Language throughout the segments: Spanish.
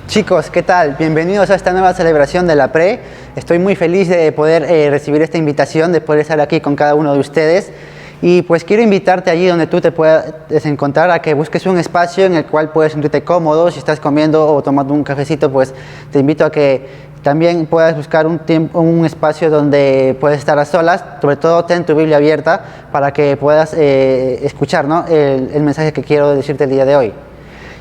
Chicos, ¿qué tal? Bienvenidos a esta nueva celebración de la PRE. Estoy muy feliz de poder recibir esta invitación, de poder estar aquí con cada uno de ustedes. Y pues quiero invitarte allí donde tú te puedas encontrar a que busques un espacio en el cual puedes sentirte cómodo. Si estás comiendo o tomando un cafecito, pues te invito a que también puedas buscar un espacio donde puedes estar a solas. Sobre todo ten tu Biblia abierta para que puedas escuchar, ¿no?, el mensaje que quiero decirte el día de hoy.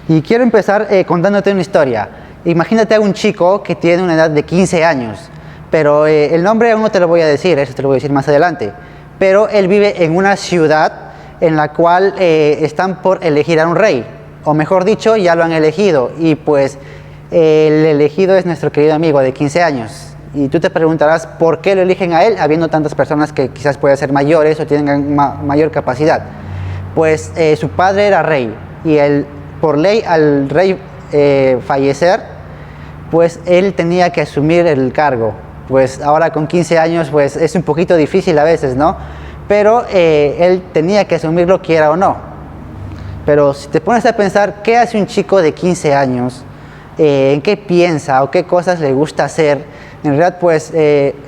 Y quiero empezar contándote una historia. Imagínate a un chico que tiene una edad de 15 años, pero el nombre aún no te lo voy a decir, eso te lo voy a decir más adelante. Pero él vive en una ciudad en la cual están por elegir a un rey, o mejor dicho, ya lo han elegido, y pues el elegido es nuestro querido amigo de 15 años. Y tú te preguntarás por qué lo eligen a él, habiendo tantas personas que quizás puedan ser mayores o tienen mayor capacidad. Pues su padre era rey, y por ley al rey fallecer, pues él tenía que asumir el cargo. Pues ahora con 15 años pues es un poquito difícil a veces, ¿no? Pero él tenía que asumirlo quiera o no. Pero si te pones a pensar, ¿qué hace un chico de 15 años? ¿En qué piensa o qué cosas le gusta hacer? En realidad pues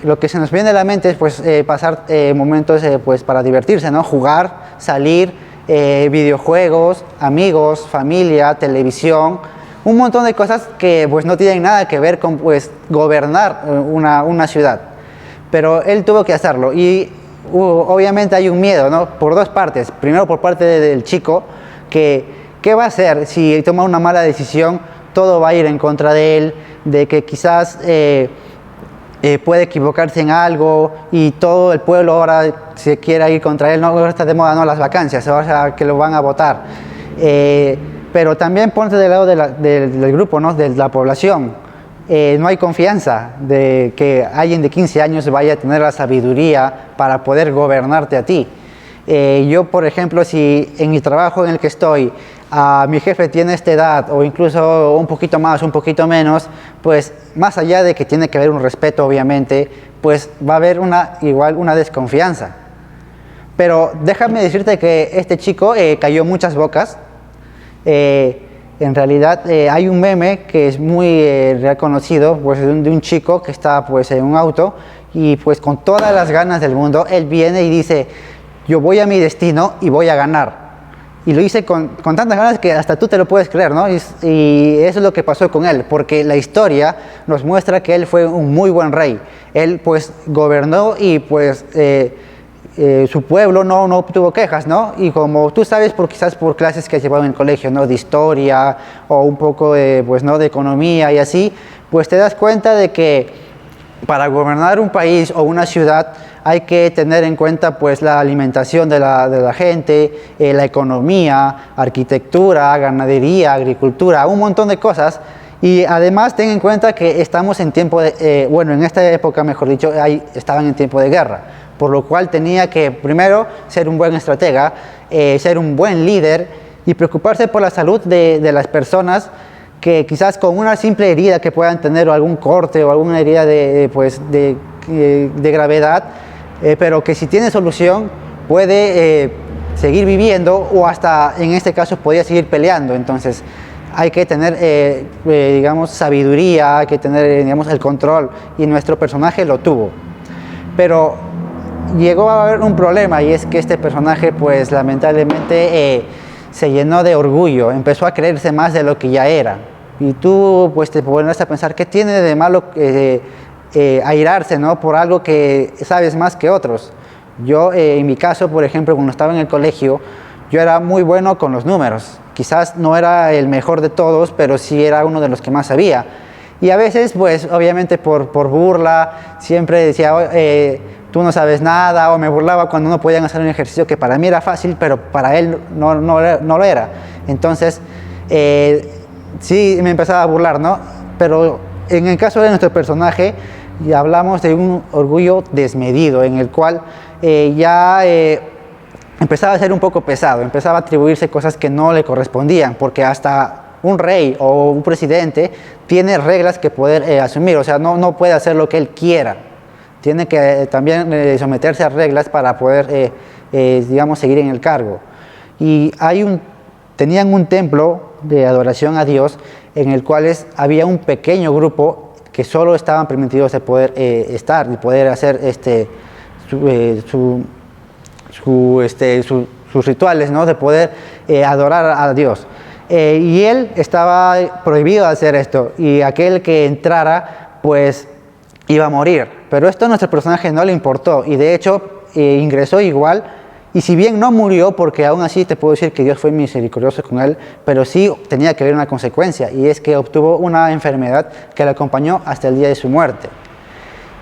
lo que se nos viene a la mente es pues pasar momentos pues para divertirse, ¿no? Jugar, salir, videojuegos, amigos, familia, televisión, un montón de cosas que pues no tienen nada que ver con pues gobernar una ciudad. Pero él tuvo que hacerlo y obviamente hay un miedo, ¿no? Por dos partes. Primero por parte del chico, que ¿qué va a hacer si toma una mala decisión? Todo va a ir en contra de él, de que quizás puede equivocarse en algo y todo el pueblo ahora se quiera ir contra él. No, ahora está de moda, ¿no?, las vacancias, o sea, que lo van a votar. Pero también ponte del lado del grupo, ¿no?, de la población. No hay confianza de que alguien de 15 años vaya a tener la sabiduría para poder gobernarte a ti. Yo, por ejemplo, si en mi trabajo en el que estoy, mi jefe tiene esta edad o incluso un poquito más, un poquito menos, pues más allá de que tiene que haber un respeto, obviamente, pues va a haber igual una desconfianza. Pero déjame decirte que este chico cayó muchas bocas. En realidad hay un meme que es muy reconocido, pues de un chico que está pues en un auto y pues con todas las ganas del mundo él viene y dice: yo voy a mi destino y voy a ganar. Y lo hice con tantas ganas que hasta tú te lo puedes creer, ¿no? Y eso es lo que pasó con él, porque la historia nos muestra que él fue un muy buen rey. Él pues gobernó y pues su pueblo no tuvo quejas, ¿no? Y como tú sabes, quizás por clases que has llevado en el colegio, ¿no?, de historia o un poco pues, ¿no?, de economía y así, pues te das cuenta de que para gobernar un país o una ciudad hay que tener en cuenta pues la alimentación de la gente, la economía, arquitectura, ganadería, agricultura, un montón de cosas. Y además ten en cuenta que estamos en tiempo de, bueno, en esta época, mejor dicho, estaban en tiempo de guerra, por lo cual tenía que primero ser un buen estratega, ser un buen líder y preocuparse por la salud de las personas que quizás con una simple herida que puedan tener o algún corte o alguna herida de gravedad, pero que si tiene solución puede seguir viviendo o hasta en este caso podría seguir peleando. Entonces hay que tener digamos sabiduría, hay que tener digamos el control, y nuestro personaje lo tuvo. Pero llegó a haber un problema, y es que este personaje pues lamentablemente se llenó de orgullo, empezó a creerse más de lo que ya era. Y tú pues te pones a pensar, ¿qué tiene de malo airarse, ¿no?, por algo que sabes más que otros? Yo en mi caso, por ejemplo, cuando estaba en el colegio, yo era muy bueno con los números. Quizás no era el mejor de todos, pero sí era uno de los que más sabía. Y a veces, pues obviamente por burla, siempre decía: tú no sabes nada, o me burlaba cuando no podían hacer un ejercicio que para mí era fácil, pero para él no lo era. Entonces, sí me empezaba a burlar, ¿no? Pero en el caso de nuestro personaje, ya hablamos de un orgullo desmedido, en el cual empezaba a ser un poco pesado, empezaba a atribuirse cosas que no le correspondían, porque hasta un rey o un presidente tiene reglas que poder asumir, o sea, no puede hacer lo que él quiera. Tiene que también someterse a reglas para poder, digamos, seguir en el cargo. Y tenían un templo de adoración a Dios en el cual había un pequeño grupo que solo estaban permitidos de poder estar y poder hacer sus rituales, ¿no? De poder adorar a Dios. Y él estaba prohibido de hacer esto, y aquel que entrara pues iba a morir. Pero esto a nuestro personaje no le importó, y de hecho ingresó igual, y si bien no murió, porque aún así te puedo decir que Dios fue misericordioso con él, pero sí tenía que haber una consecuencia, y es que obtuvo una enfermedad que le acompañó hasta el día de su muerte.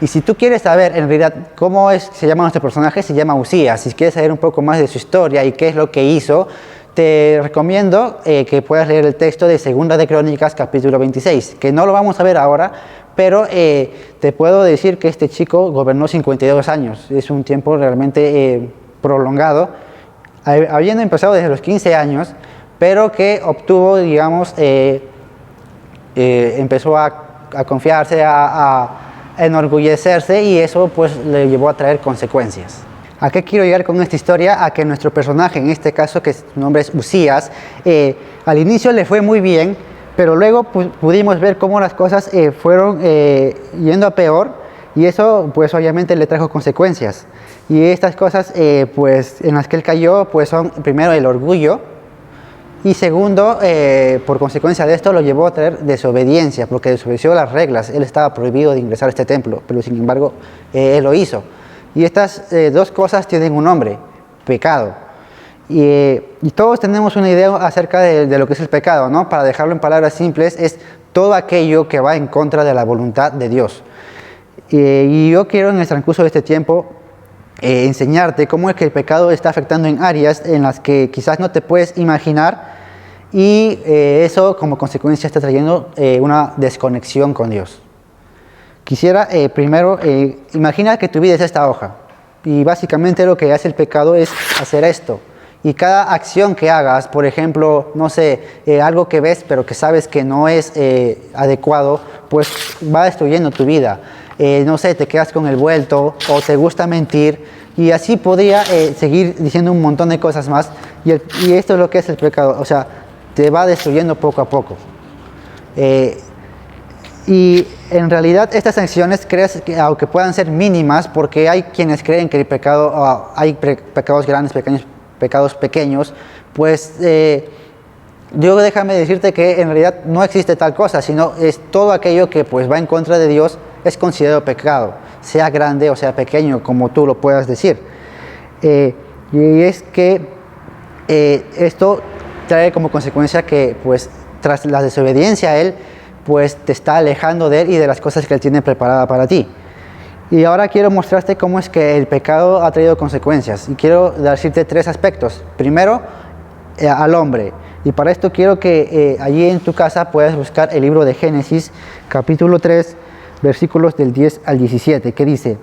Y si tú quieres saber en realidad cómo se llama nuestro personaje, se llama Uzías. Si quieres saber un poco más de su historia y qué es lo que hizo, te recomiendo que puedas leer el texto de Segunda de Crónicas, capítulo 26, que no lo vamos a ver ahora, pero te puedo decir que este chico gobernó 52 años. Es un tiempo realmente prolongado, habiendo empezado desde los 15 años, pero que obtuvo, digamos, empezó a confiarse, a enorgullecerse, y eso pues le llevó a traer consecuencias. ¿A qué quiero llegar con esta historia? A que nuestro personaje, en este caso, que su nombre es Uzías, al inicio le fue muy bien, pero luego pudimos ver cómo las cosas fueron yendo a peor, y eso pues obviamente le trajo consecuencias. Y estas cosas pues en las que él cayó pues son primero el orgullo, y segundo, por consecuencia de esto, lo llevó a traer desobediencia, porque desobedeció las reglas. Él estaba prohibido de ingresar a este templo, pero sin embargo, él lo hizo. Y estas dos cosas tienen un nombre: pecado. Y todos tenemos una idea acerca de lo que es el pecado, ¿no? Para dejarlo en palabras simples, es todo aquello que va en contra de la voluntad de Dios. Y yo quiero, en el transcurso de este tiempo, enseñarte cómo es que el pecado está afectando en áreas en las que quizás no te puedes imaginar, y eso como consecuencia está trayendo una desconexión con Dios. Quisiera primero, imagina que tu vida es esta hoja, y básicamente lo que hace el pecado es hacer esto. Y cada acción que hagas, por ejemplo, no sé, algo que ves pero que sabes que no es adecuado, pues va destruyendo tu vida. No sé, te quedas con el vuelto, o te gusta mentir, y así podría seguir diciendo un montón de cosas más, y esto es lo que es el pecado, o sea, te va destruyendo poco a poco. Y en realidad estas acciones, crees que aunque puedan ser mínimas, porque hay quienes creen que el pecado, hay pecados grandes, pecados pequeños, pues yo déjame decirte que en realidad no existe tal cosa, sino es todo aquello que pues va en contra de Dios es considerado pecado, sea grande o sea pequeño, como tú lo puedas decir. Y es que esto trae como consecuencia que pues tras la desobediencia a Él, pues te está alejando de Él y de las cosas que Él tiene preparada para ti. Y ahora quiero mostrarte cómo es que el pecado ha traído consecuencias, y quiero decirte tres aspectos. Primero, al hombre. Y para esto quiero que allí en tu casa puedas buscar el libro de Génesis, capítulo 3, versículos del 10 al 17, que dice: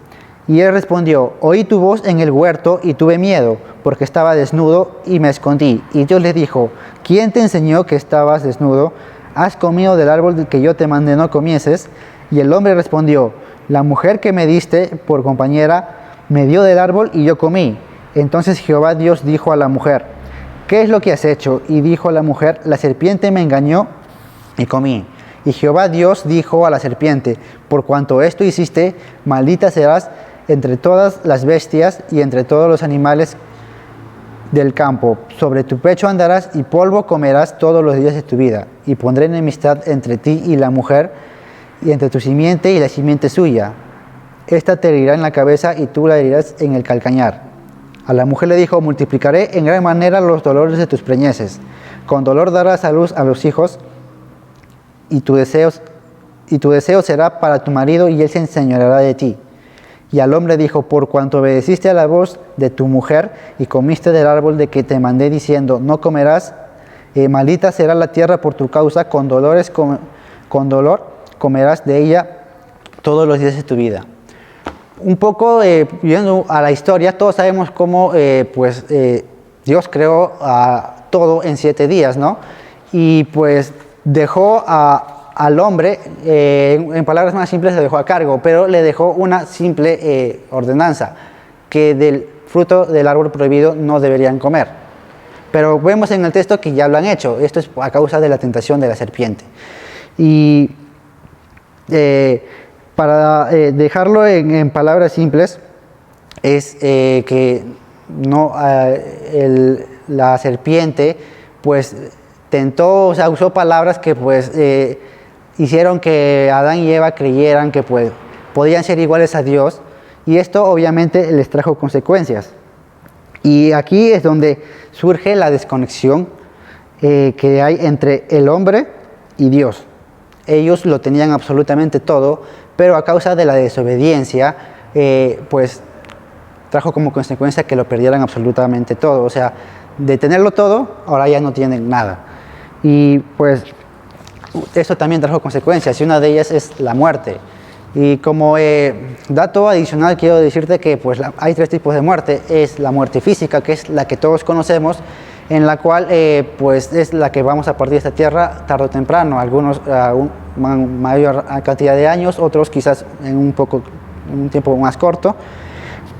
y él respondió: oí tu voz en el huerto y tuve miedo, porque estaba desnudo y me escondí. Y Dios le dijo: ¿quién te enseñó que estabas desnudo? ¿Has comido del árbol del que yo te mandé no comieses? Y el hombre respondió: la mujer que me diste por compañera me dio del árbol y yo comí. Entonces Jehová Dios dijo a la mujer: ¿qué es lo que has hecho? Y dijo la mujer: la serpiente me engañó y comí. Y Jehová Dios dijo a la serpiente: por cuanto esto hiciste, maldita serás entre todas las bestias y entre todos los animales del campo. Sobre tu pecho andarás y polvo comerás todos los días de tu vida. Y pondré enemistad entre ti y la mujer, y entre tu simiente y la simiente suya. Esta te herirá en la cabeza y tú la herirás en el calcañar. A la mujer le dijo: multiplicaré en gran manera los dolores de tus preñeces. Con dolor darás a luz a los hijos, y tu deseo será para tu marido, y él se enseñoreará de ti. Y al hombre dijo: por cuanto obedeciste a la voz de tu mujer y comiste del árbol de que te mandé diciendo: no comerás, maldita será la tierra por tu causa, con dolor comerás de ella todos los días de tu vida. Un poco viendo a la historia, todos sabemos cómo Dios creó todo en 7 días, ¿no? Y pues dejó al hombre, en palabras más simples, le dejó a cargo, pero le dejó una simple ordenanza: que del fruto del árbol prohibido no deberían comer. Pero vemos en el texto que ya lo han hecho. Esto es a causa de la tentación de la serpiente. Y para dejarlo en palabras simples, es que no, la serpiente pues tentó, o sea, usó palabras que pues hicieron que Adán y Eva creyeran que pues podían ser iguales a Dios, y esto obviamente les trajo consecuencias. Y aquí es donde surge la desconexión que hay entre el hombre y Dios. Ellos lo tenían absolutamente todo, pero a causa de la desobediencia, pues trajo como consecuencia que lo perdieran absolutamente todo. O sea, de tenerlo todo, ahora ya no tienen nada. Y pues eso también trajo consecuencias, y una de ellas es la muerte. Y como dato adicional quiero decirte que pues, hay 3 tipos de muerte. Es la muerte física, que es la que todos conocemos, en la cual pues es la que vamos a partir de esta tierra tarde o temprano, algunos a una mayor cantidad de años, otros quizás en un tiempo más corto,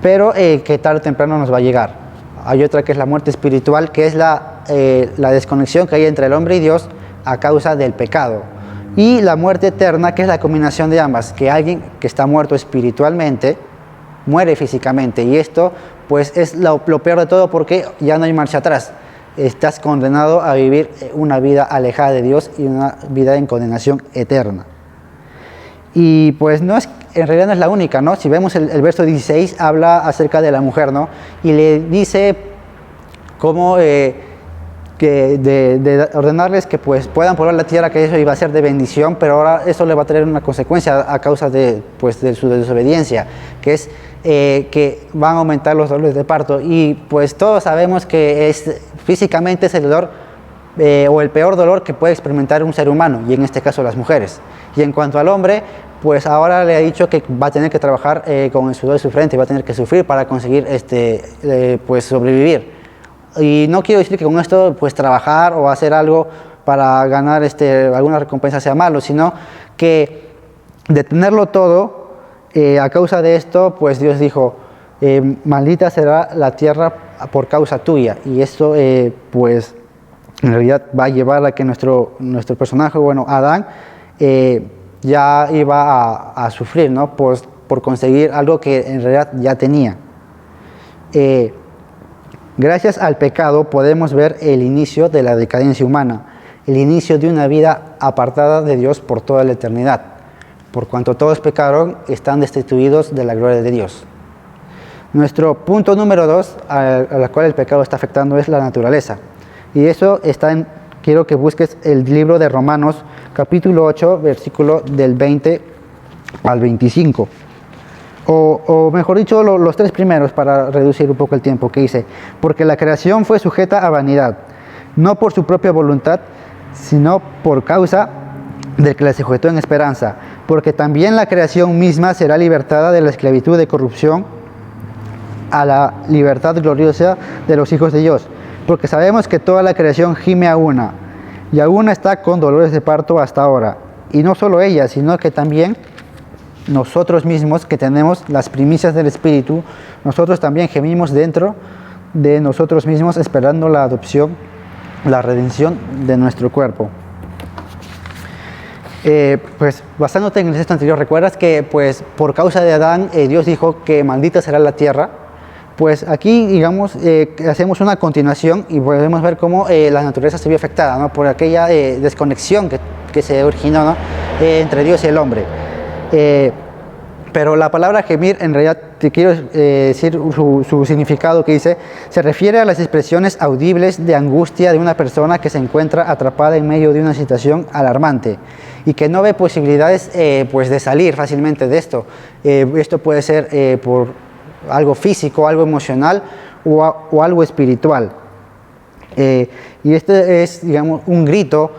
pero que tarde o temprano nos va a llegar. Hay otra que es la muerte espiritual, que es la desconexión que hay entre el hombre y Dios a causa del pecado. Y la muerte eterna, que es la combinación de ambas, que alguien que está muerto espiritualmente muere físicamente, y esto pues es lo peor de todo, porque ya no hay marcha atrás. Estás condenado a vivir una vida alejada de Dios y una vida en condenación eterna. Y pues en realidad no es la única, ¿no? Si vemos el verso 16, habla acerca de la mujer, ¿no? Y le dice cómo de ordenarles que pues puedan poblar la tierra, que eso iba a ser de bendición, pero ahora eso le va a traer una consecuencia a causa de su desobediencia, que es que van a aumentar los dolores de parto. Y pues todos sabemos que físicamente es el dolor o el peor dolor que puede experimentar un ser humano, y en este caso las mujeres. Y en cuanto al hombre, pues ahora le ha dicho que va a tener que trabajar con el sudor de su frente, va a tener que sufrir para conseguir pues sobrevivir. Y no quiero decir que con esto pues trabajar o hacer algo para ganar alguna recompensa sea malo, sino que de tenerlo todo, a causa de esto, pues Dios dijo, maldita será la tierra por causa tuya. Y esto pues en realidad va a llevar a que nuestro personaje, bueno, Adán, ya iba a sufrir, ¿no? Por conseguir algo que en realidad ya tenía. Gracias al pecado podemos ver el inicio de la decadencia humana, el inicio de una vida apartada de Dios por toda la eternidad. Por cuanto todos pecaron, están destituidos de la gloria de Dios. Nuestro punto número 2, a la cual el pecado está afectando, es la naturaleza. Y eso quiero que busques el libro de Romanos, capítulo 8, versículo del 20 al 25. O mejor dicho, los 3 primeros, para reducir un poco el tiempo, que dice: porque la creación fue sujeta a vanidad, no por su propia voluntad, sino por causa del que la sujetó en esperanza, porque también la creación misma será libertada de la esclavitud de corrupción a la libertad gloriosa de los hijos de Dios, porque sabemos que toda la creación gime a una, y a una está con dolores de parto hasta ahora, y no solo ella, sino que también nosotros mismos, que tenemos las primicias del Espíritu, nosotros también gemimos dentro de nosotros mismos, esperando la adopción, la redención de nuestro cuerpo. Pues basándote en el texto anterior, ¿recuerdas que pues por causa de Adán Dios dijo que maldita será la tierra? Pues aquí, digamos, hacemos una continuación y podemos ver cómo la naturaleza se vio afectada, ¿no? Por aquella desconexión que se originó, ¿no? Entre Dios y el hombre. Pero la palabra gemir, en realidad te quiero decir su significado, que dice: se refiere a las expresiones audibles de angustia de una persona que se encuentra atrapada en medio de una situación alarmante y que no ve posibilidades pues de salir fácilmente de esto. Esto puede ser por algo físico, algo emocional o algo espiritual. Y este es, digamos, un grito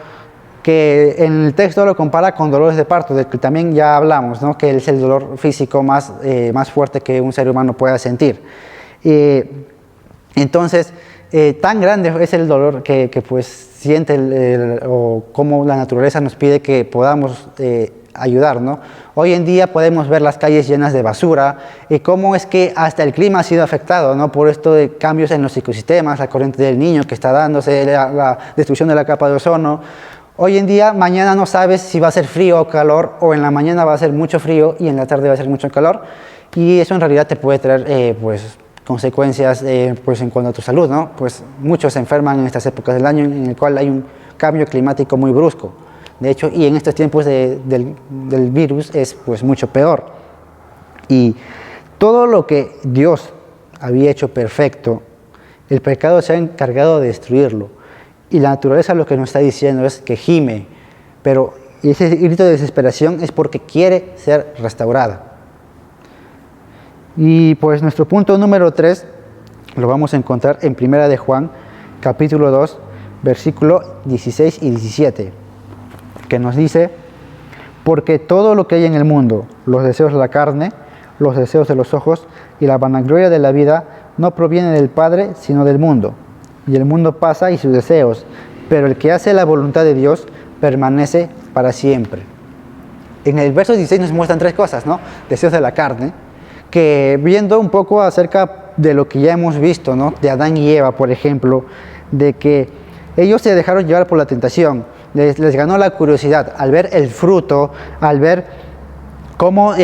que en el texto lo compara con dolores de parto, del que también ya hablamos, ¿no? Que es el dolor físico más fuerte que un ser humano pueda sentir. Entonces, tan grande es el dolor que pues siente o cómo la naturaleza nos pide que podamos ayudar, ¿no? Hoy en día podemos ver las calles llenas de basura y cómo es que hasta el clima ha sido afectado, ¿no? Por esto de cambios en los ecosistemas, la corriente del Niño que está dándose, la destrucción de la capa de ozono. Hoy en día, mañana no sabes si va a ser frío o calor, o en la mañana va a ser mucho frío y en la tarde va a ser mucho calor, y eso en realidad te puede traer pues, consecuencias pues, en cuanto a tu salud, ¿no? Pues muchos se enferman en estas épocas del año en el cual hay un cambio climático muy brusco. De hecho, y en estos tiempos del virus es pues, mucho peor. Y todo lo que Dios había hecho perfecto, el pecado se ha encargado de destruirlo. Y la naturaleza lo que nos está diciendo es que gime, pero ese grito de desesperación es porque quiere ser restaurada. Y pues nuestro punto número 3 lo vamos a encontrar en 1 de Juan, capítulo 2, versículo 16 y 17, que nos dice: porque todo lo que hay en el mundo, los deseos de la carne, los deseos de los ojos y la vanagloria de la vida, no proviene del Padre, sino del mundo. Y el mundo pasa y sus deseos, pero el que hace la voluntad de Dios permanece para siempre. En el verso 16 nos muestran 3 cosas, ¿no? Deseos de la carne, que viendo un poco acerca de lo que ya hemos visto, ¿no? De Adán y Eva, por ejemplo, de que ellos se dejaron llevar por la tentación, les ganó la curiosidad al ver el fruto, al ver cómo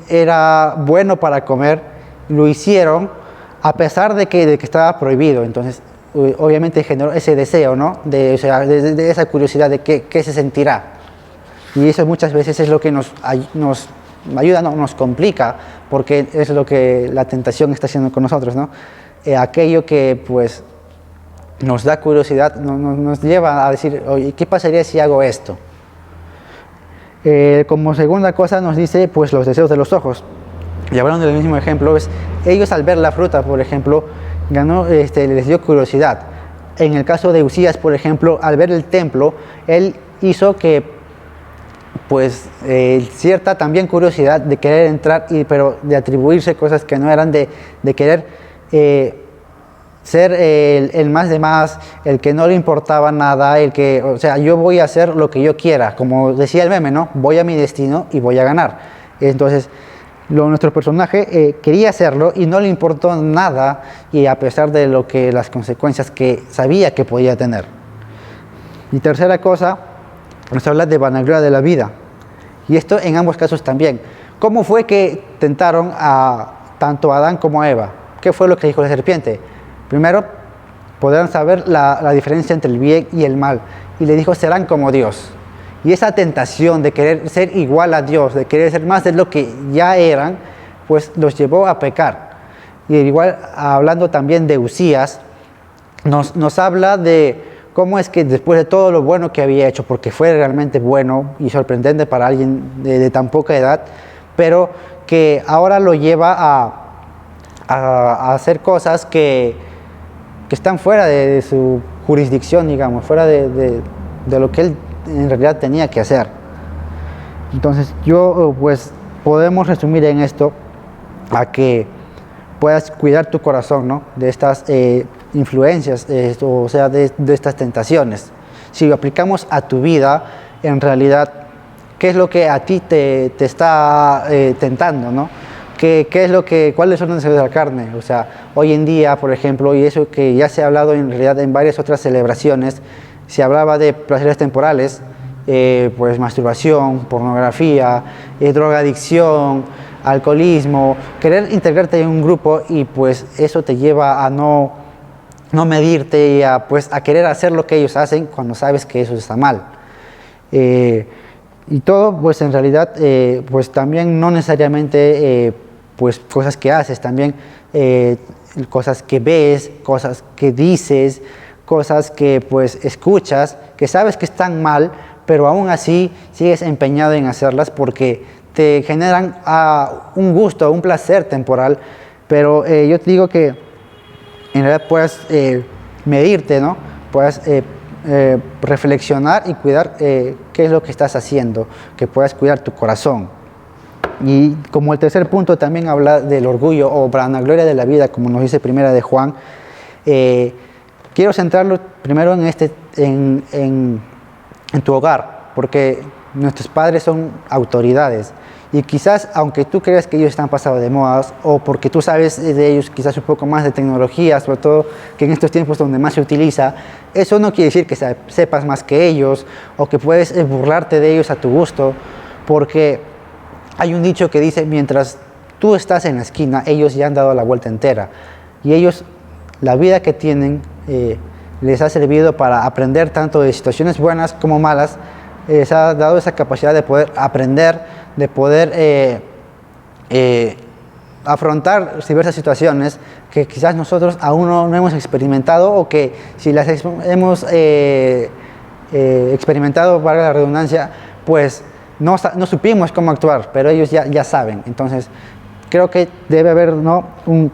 era bueno para comer, lo hicieron a pesar de que estaba prohibido. Entonces, obviamente generó ese deseo, ¿no? De esa curiosidad de qué se sentirá. Y eso muchas veces es lo que nos ayuda, no, nos complica, porque es lo que la tentación está haciendo con nosotros, ¿no? Aquello que, pues, nos da curiosidad, nos lleva a decir, oye, ¿qué pasaría si hago esto? Como segunda cosa nos dice, pues, los deseos de los ojos. Y hablando del mismo ejemplo, ellos al ver la fruta, por ejemplo, les dio curiosidad. En el caso de Usías, por ejemplo, al ver el templo, él hizo que, pues, cierta también curiosidad de querer entrar, pero de atribuirse cosas que no eran, de querer ser el más de más, el que no le importaba nada, o sea, yo voy a hacer lo que yo quiera, como decía el meme, ¿no? Voy a mi destino y voy a ganar. Entonces, nuestro personaje quería hacerlo y no le importó nada, y a pesar de las consecuencias que sabía que podía tener. Y tercera cosa, nos habla de vanagloria de la vida. Y esto en ambos casos también. ¿Cómo fue que tentaron tanto a Adán como a Eva? ¿Qué fue lo que dijo la serpiente? Primero, podrán saber la diferencia entre el bien y el mal. Y le dijo, serán como Dios. Y esa tentación de querer ser igual a Dios, de querer ser más de lo que ya eran, pues los llevó a pecar. Y igual, hablando también de Usías, nos habla de cómo es que después de todo lo bueno que había hecho, porque fue realmente bueno y sorprendente para alguien de tan poca edad, pero que ahora lo lleva a hacer cosas que están fuera de su jurisdicción, digamos, fuera de lo que él en realidad tenía que hacer. Entonces pues podemos resumir en esto a que puedas cuidar tu corazón, ¿no? De estas influencias, o sea, de estas tentaciones. Si lo aplicamos a tu vida, en realidad, ¿qué es lo que a ti te está tentando, ¿no? ¿Cuáles son los deseos de la carne? O sea, hoy en día, por ejemplo, y eso que ya se ha hablado en realidad en varias otras celebraciones, se hablaba de placeres temporales, pues masturbación, pornografía, drogadicción, alcoholismo, querer integrarte en un grupo, y pues eso te lleva a no medirte y a querer hacer lo que ellos hacen cuando sabes que eso está mal. Y todo, pues en realidad, pues también no necesariamente pues cosas que haces, también cosas que ves, cosas que dices, cosas que pues escuchas, que sabes que están mal, pero aún así sigues empeñado en hacerlas porque te generan un gusto, un placer temporal. Pero yo te digo que en realidad puedes medirte, ¿no? Puedes reflexionar y cuidar qué es lo que estás haciendo, que puedas cuidar tu corazón. Y como el tercer punto también habla del orgullo o vanagloria de la vida, como nos dice 1 de Juan. Quiero centrarlo primero en tu hogar, porque nuestros padres son autoridades. Y quizás, aunque tú creas que ellos están pasados de modas, o porque tú sabes de ellos quizás un poco más de tecnología, sobre todo que en estos tiempos donde más se utiliza, eso no quiere decir que sepas más que ellos, o que puedes burlarte de ellos a tu gusto, porque hay un dicho que dice, mientras tú estás en la esquina, ellos ya han dado la vuelta entera. Y ellos, la vida que tienen, les ha servido para aprender tanto de situaciones buenas como malas, les ha dado esa capacidad de poder aprender, de poder afrontar diversas situaciones que quizás nosotros aún no hemos experimentado, o que si las hemos experimentado, valga la redundancia, pues no supimos cómo actuar, pero ellos ya saben. Entonces creo que debe haber, ¿no?, un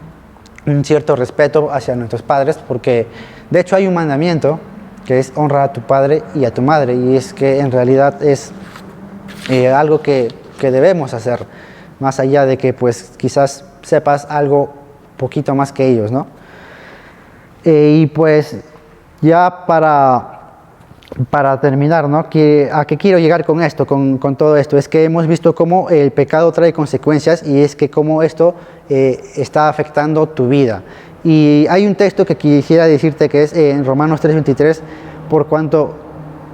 cierto respeto hacia nuestros padres, porque de hecho hay un mandamiento que es honrar a tu padre y a tu madre, y es que en realidad es algo que debemos hacer, más allá de que pues quizás sepas algo poquito más que ellos, ¿no? Y pues ya para terminar, ¿no?, ¿a qué quiero llegar con esto, con todo esto? Es que hemos visto cómo el pecado trae consecuencias, y es que cómo esto está afectando tu vida. Y hay un texto que quisiera decirte que es en Romanos 3:23, por cuanto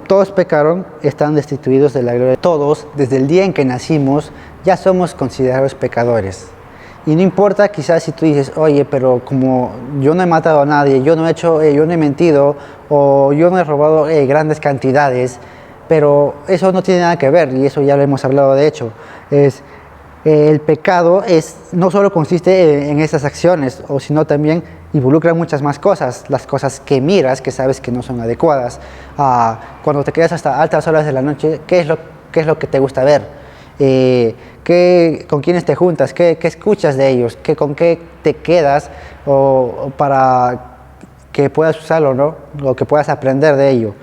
todos pecaron, están destituidos de la gloria de todos, desde el día en que nacimos, ya somos considerados pecadores. Y no importa quizás si tú dices, oye, pero como yo no he matado a nadie, yo no he mentido, o yo no he robado grandes cantidades, pero eso no tiene nada que ver, y eso ya lo hemos hablado de hecho. El pecado no solo consiste en esas acciones, sino también involucra muchas más cosas. Las cosas que miras, que sabes que no son adecuadas. Cuando te quedas hasta altas horas de la noche, ¿qué es lo que te gusta ver? ¿Con quiénes te juntas? ¿Qué escuchas de ellos? ¿Con qué te quedas o para que puedas usarlo, ¿no?, o que puedas aprender de ello?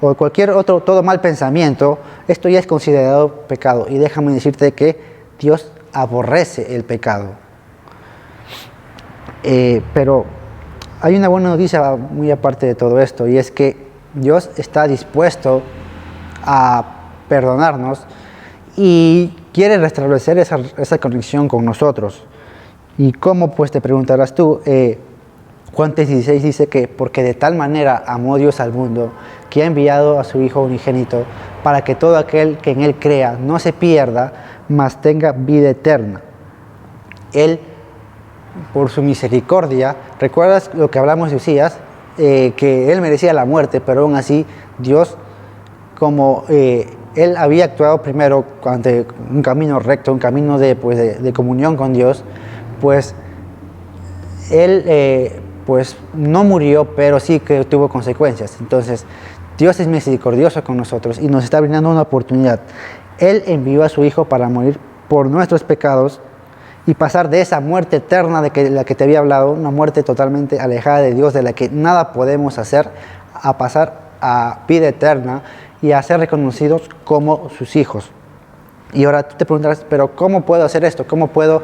O cualquier otro, todo mal pensamiento, esto ya es considerado pecado. Y déjame decirte que Dios aborrece el pecado. Pero hay una buena noticia muy aparte de todo esto, y es que Dios está dispuesto a perdonarnos y quiere restablecer esa conexión con nosotros. ¿Y cómo? Pues te preguntarás tú. Juan 3:16 dice que porque de tal manera amó Dios al mundo, que ha enviado a su Hijo unigénito, para que todo aquel que en Él crea no se pierda, mas tenga vida eterna. Él, por su misericordia, ¿recuerdas lo que hablamos de Usías? Que él merecía la muerte, pero aún así Dios, como él había actuado primero ante un camino recto, un camino de comunión con Dios, pues él pues no murió, pero sí que tuvo consecuencias. Entonces Dios es misericordioso con nosotros y nos está brindando una oportunidad. Él envió a su Hijo para morir por nuestros pecados y pasar de esa muerte eterna de la que te había hablado, una muerte totalmente alejada de Dios, de la que nada podemos hacer, a pasar a vida eterna y a ser reconocidos como sus hijos. Y ahora tú te preguntarás, pero ¿cómo puedo hacer esto? ¿Cómo puedo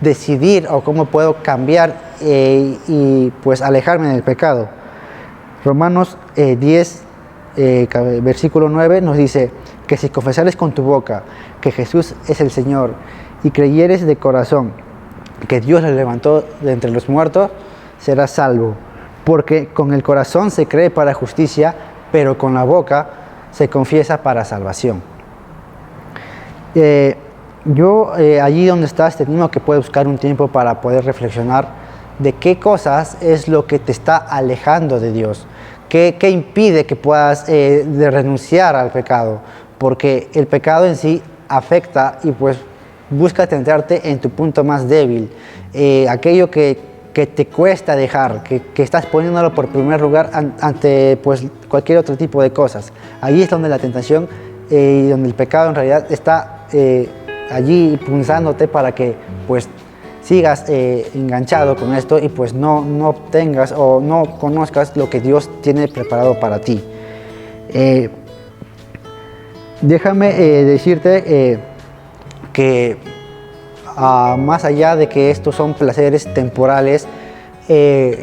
decidir o cómo puedo cambiar y pues alejarme del pecado? Romanos 10, versículo 9 nos dice que si confesares con tu boca que Jesús es el Señor y creyeres de corazón que Dios le levantó de entre los muertos, serás salvo. Porque con el corazón se cree para justicia, pero con la boca se confiesa para salvación. Allí donde estás, te animo que puedas buscar un tiempo para poder reflexionar de qué cosas es lo que te está alejando de Dios. ¿Qué impide que puedas de renunciar al pecado? Porque el pecado en sí afecta y pues busca centrarte en tu punto más débil, aquello que te cuesta dejar, que estás poniéndolo por primer lugar ante pues cualquier otro tipo de cosas. Ahí es donde la tentación y donde el pecado en realidad está allí punzándote para que pues sigas enganchado con esto y pues no obtengas o no conozcas lo que Dios tiene preparado para ti. Déjame decirte que más allá de que estos son placeres temporales,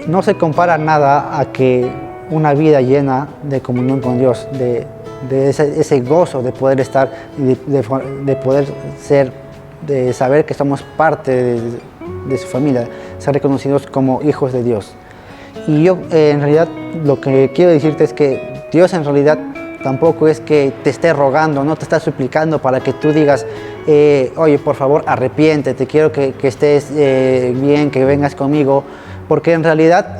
no se compara nada a que una vida llena de comunión con Dios, de de ese gozo de poder estar, de poder ser, de saber que somos parte de su familia, ser reconocidos como hijos de Dios. Y yo en realidad lo que quiero decirte es que Dios en realidad tampoco es que te esté rogando, no te está suplicando para que tú digas, oye, por favor, arrepiéntete, quiero que estés bien, que vengas conmigo, porque en realidad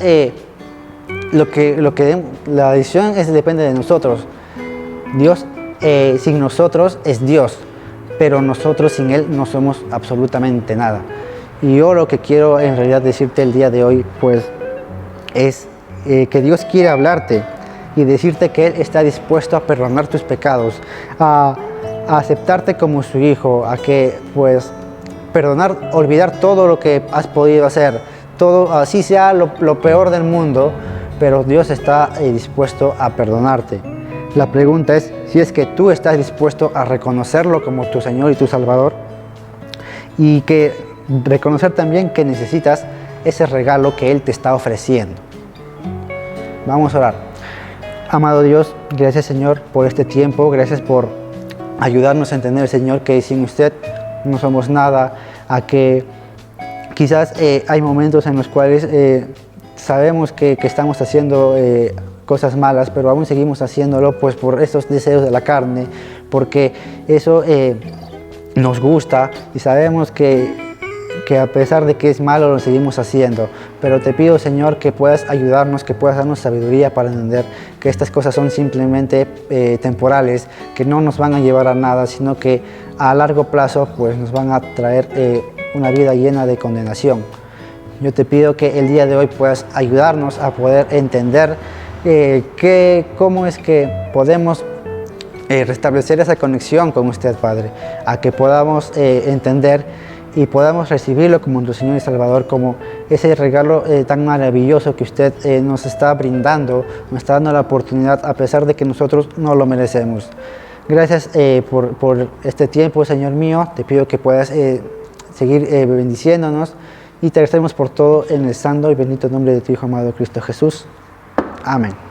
la decisión depende de nosotros. Dios sin nosotros es Dios, pero nosotros sin Él no somos absolutamente nada. Y yo lo que quiero en realidad decirte el día de hoy, pues, es que Dios quiere hablarte y decirte que Él está dispuesto a perdonar tus pecados, a aceptarte como su hijo, a que, pues, perdonar, olvidar todo lo que has podido hacer, todo, así sea lo peor del mundo, pero Dios está dispuesto a perdonarte. La pregunta es si es que tú estás dispuesto a reconocerlo como tu Señor y tu Salvador, y que reconocer también que necesitas ese regalo que Él te está ofreciendo. Vamos a orar. Amado Dios, gracias Señor por este tiempo, gracias por ayudarnos a entender, Señor, que sin usted no somos nada, a que quizás hay momentos en los cuales sabemos que estamos haciendo cosas malas, pero aún seguimos haciéndolo pues por estos deseos de la carne, porque eso nos gusta y sabemos que a pesar de que es malo lo seguimos haciendo, pero te pido Señor que puedas ayudarnos, que puedas darnos sabiduría para entender que estas cosas son simplemente temporales, que no nos van a llevar a nada, sino que a largo plazo pues nos van a traer una vida llena de condenación. Yo te pido que el día de hoy puedas ayudarnos a poder entender cómo es que podemos restablecer esa conexión con usted, Padre, a que podamos entender y podamos recibirlo como nuestro Señor y Salvador, como ese regalo tan maravilloso que usted nos está brindando, nos está dando la oportunidad a pesar de que nosotros no lo merecemos. Gracias por este tiempo, Señor mío. Te pido que puedas seguir bendiciéndonos y te agradecemos por todo en el santo y bendito nombre de tu Hijo amado Cristo Jesús. Amén.